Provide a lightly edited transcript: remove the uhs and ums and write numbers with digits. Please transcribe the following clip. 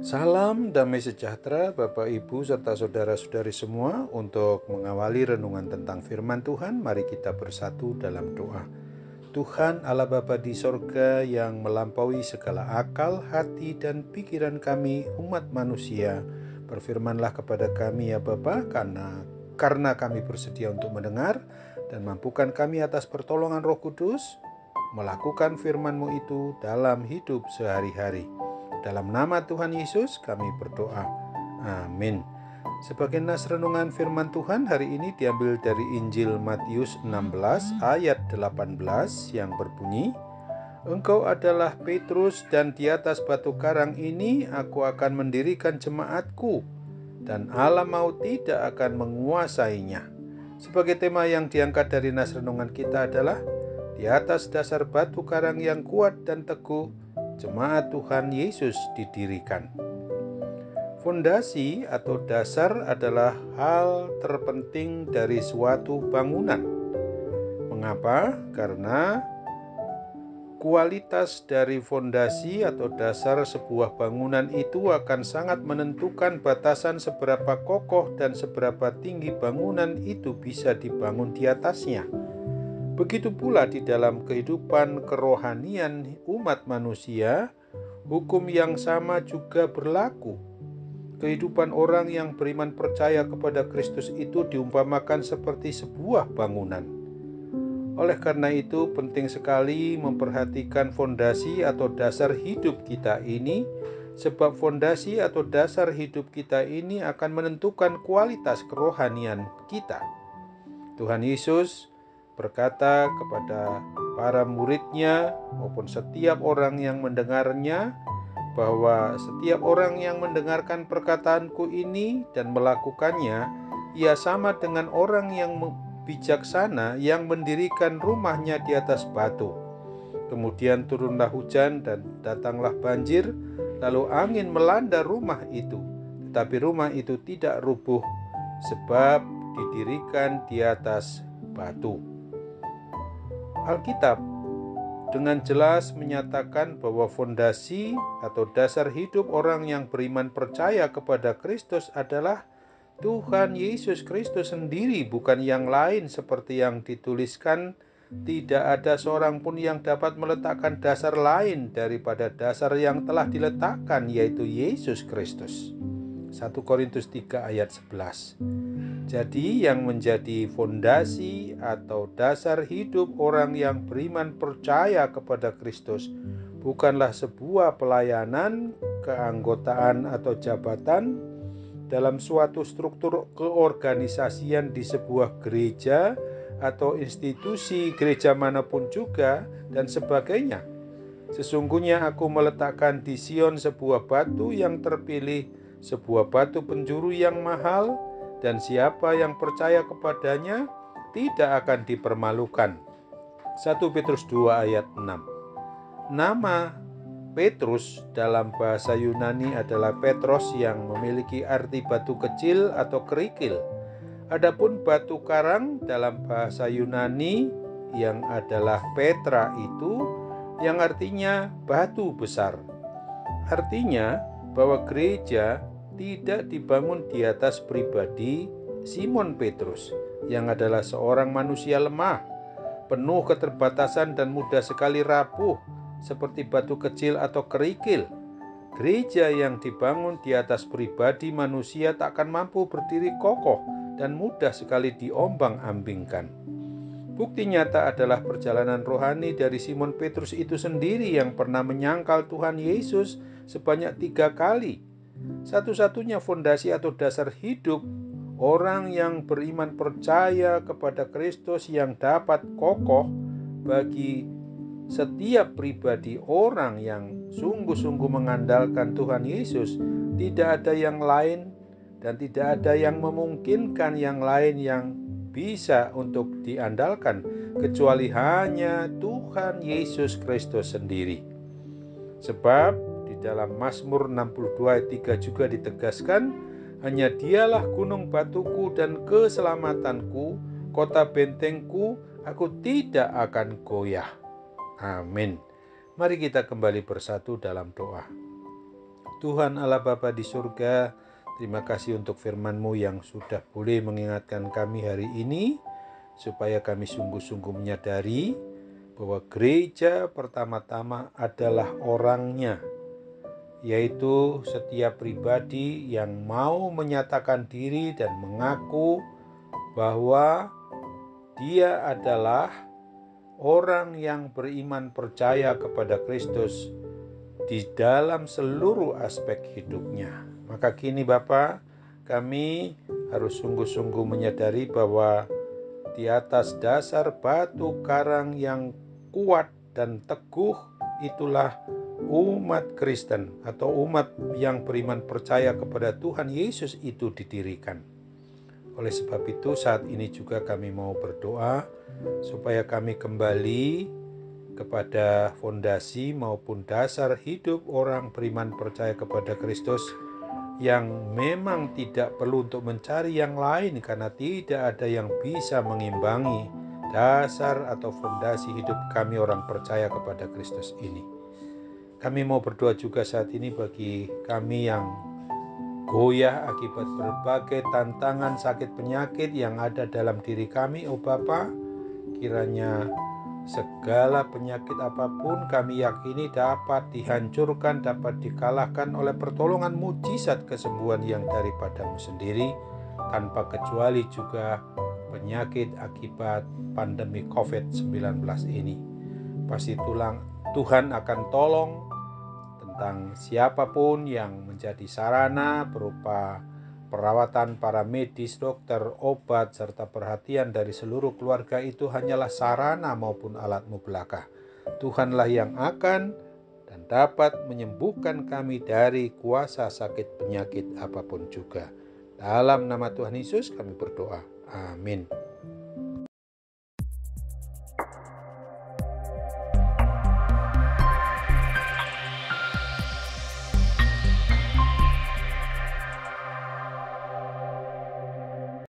Salam damai sejahtera Bapak Ibu serta saudara-saudari semua. Untuk mengawali renungan tentang firman Tuhan, mari kita bersatu dalam doa. Tuhan Allah Bapa di sorga yang melampaui segala akal, hati dan pikiran kami umat manusia, berfirmanlah kepada kami ya Bapa, karena kami bersedia untuk mendengar, dan mampukan kami atas pertolongan Roh Kudus melakukan firman-Mu itu dalam hidup sehari-hari. Dalam nama Tuhan Yesus kami berdoa. Amin. Sebagai nas renungan firman Tuhan hari ini diambil dari Injil Matius 16 ayat 18 yang berbunyi, Engkau adalah Petrus dan di atas batu karang ini aku akan mendirikan jemaatku dan alam maut tidak akan menguasainya. Sebagai tema yang diangkat dari nas renungan kita adalah di atas dasar batu karang yang kuat dan teguh, jemaat Tuhan Yesus didirikan. Fondasi atau dasar adalah hal terpenting dari suatu bangunan. Mengapa? Karena kualitas dari fondasi atau dasar sebuah bangunan itu akan sangat menentukan batasan seberapa kokoh dan seberapa tinggi bangunan itu bisa dibangun di atasnya. Begitu pula di dalam kehidupan kerohanian umat manusia, hukum yang sama juga berlaku. Kehidupan orang yang beriman percaya kepada Kristus itu diumpamakan seperti sebuah bangunan. Oleh karena itu, penting sekali memperhatikan fondasi atau dasar hidup kita ini, sebab fondasi atau dasar hidup kita ini akan menentukan kualitas kerohanian kita. Tuhan Yesus berkata kepada para murid-Nya maupun setiap orang yang mendengarnya, bahwa setiap orang yang mendengarkan perkataanku ini dan melakukannya, ia sama dengan orang yang bijaksana yang mendirikan rumahnya di atas batu. Kemudian turunlah hujan dan datanglah banjir, lalu angin melanda rumah itu. Tetapi rumah itu tidak rubuh, sebab didirikan di atas batu. Alkitab dengan jelas menyatakan bahwa fondasi atau dasar hidup orang yang beriman percaya kepada Kristus adalah Tuhan Yesus Kristus sendiri, bukan yang lain seperti yang dituliskan. Tidak ada seorang pun yang dapat meletakkan dasar lain daripada dasar yang telah diletakkan, yaitu Yesus Kristus. 1 Korintus 3 ayat 11. Jadi yang menjadi fondasi atau dasar hidup orang yang beriman percaya kepada Kristus bukanlah sebuah pelayanan, keanggotaan atau jabatan dalam suatu struktur keorganisasian di sebuah gereja atau institusi gereja manapun juga dan sebagainya. Sesungguhnya aku meletakkan di Sion sebuah batu yang terpilih, sebuah batu penjuru yang mahal, dan siapa yang percaya kepadanya tidak akan dipermalukan. 1 Petrus 2 ayat 6. Nama Petrus dalam bahasa Yunani adalah Petros yang memiliki arti batu kecil atau kerikil. Adapun batu karang dalam bahasa Yunani yang adalah Petra itu yang artinya batu besar. Artinya bahwa gereja tidak dibangun di atas pribadi Simon Petrus yang adalah seorang manusia lemah, penuh keterbatasan dan mudah sekali rapuh seperti batu kecil atau kerikil. Gereja yang dibangun di atas pribadi manusia tak akan mampu berdiri kokoh dan mudah sekali diombang-ambingkan. Bukti nyata adalah perjalanan rohani dari Simon Petrus itu sendiri yang pernah menyangkal Tuhan Yesus sebanyak 3 kali. Satu-satunya fondasi atau dasar hidup orang yang beriman percaya kepada Kristus yang dapat kokoh bagi setiap pribadi orang yang sungguh-sungguh mengandalkan Tuhan Yesus. Tidak ada yang lain dan tidak ada yang memungkinkan yang lain yang bisa untuk diandalkan kecuali hanya Tuhan Yesus Kristus sendiri. Sebab di dalam Mazmur 62 ayat 3 juga ditegaskan, hanya dialah gunung batuku dan keselamatanku, kota bentengku, aku tidak akan goyah. Amin. Mari kita kembali bersatu dalam doa. Tuhan Allah Bapa di surga, terima kasih untuk firman-Mu yang sudah boleh mengingatkan kami hari ini, supaya kami sungguh-sungguh menyadari bahwa gereja pertama-tama adalah orangnya, yaitu setiap pribadi yang mau menyatakan diri dan mengaku bahwa dia adalah orang yang beriman percaya kepada Kristus di dalam seluruh aspek hidupnya. Maka kini Bapa, kami harus sungguh-sungguh menyadari bahwa di atas dasar batu karang yang kuat dan teguh, itulah umat Kristen atau umat yang beriman percaya kepada Tuhan Yesus itu didirikan. Oleh sebab itu saat ini juga kami mau berdoa supaya kami kembali kepada fondasi maupun dasar hidup orang beriman percaya kepada Kristus, yang memang tidak perlu untuk mencari yang lain karena tidak ada yang bisa mengimbangi dasar atau fondasi hidup kami orang percaya kepada Kristus ini. Kami mau berdoa juga saat ini bagi kami yang goyah akibat berbagai tantangan sakit penyakit yang ada dalam diri kami, oh Bapa, kiranya segala penyakit apapun kami yakini dapat dihancurkan, dapat dikalahkan oleh pertolongan mujizat kesembuhan yang daripada-Mu sendiri, tanpa kecuali juga penyakit akibat pandemi COVID-19 ini. Pasti Tuhan akan tolong tentang siapapun yang menjadi sarana berupa perawatan para medis, dokter, obat, serta perhatian dari seluruh keluarga. Itu hanyalah sarana maupun alat-Mu belaka. Tuhanlah yang akan dan dapat menyembuhkan kami dari kuasa sakit penyakit apapun juga. Dalam nama Tuhan Yesus kami berdoa. Amin.